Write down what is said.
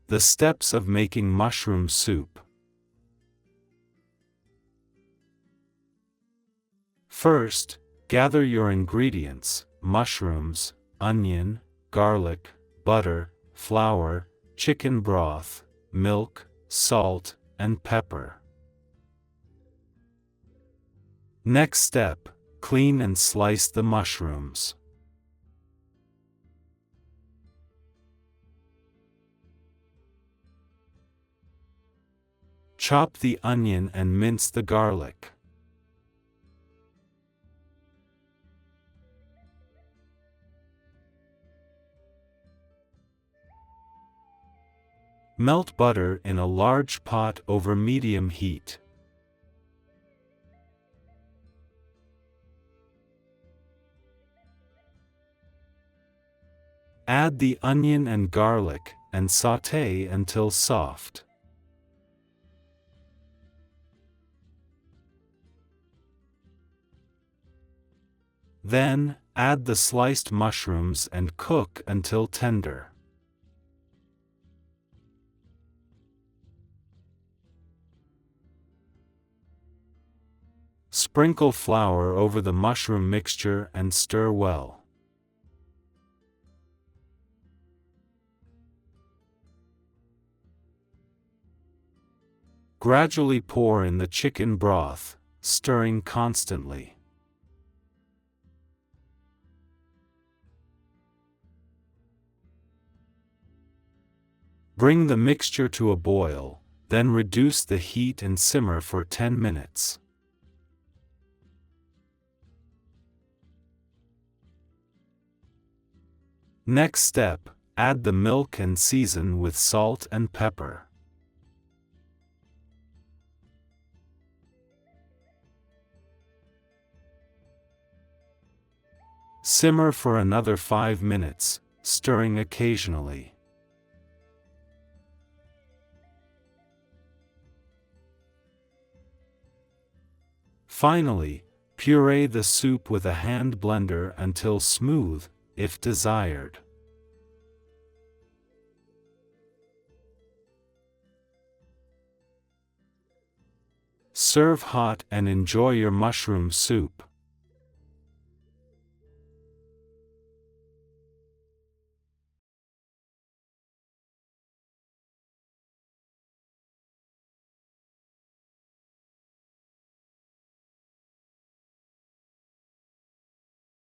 The steps of making mushroom soup. First, gather your ingredients: mushrooms, onion, garlic, butter, flour, chicken broth, milk, salt, and pepper. Next step, clean and slice the mushrooms. Chop the onion and mince the garlic. Melt butter in a large pot over medium heat. Add the onion and garlic, and sauté until soft. Then, add the sliced mushrooms and cook until tender. Sprinkle flour over the mushroom mixture and stir well. Gradually pour in the chicken broth, stirring constantly. Bring the mixture to a boil, then reduce the heat and simmer for 10 minutes. Next step, add the milk and season with salt and pepper. Simmer for another 5 minutes, stirring occasionally. Finally, puree the soup with a hand blender until smooth, if desired. Serve hot and enjoy your mushroom soup.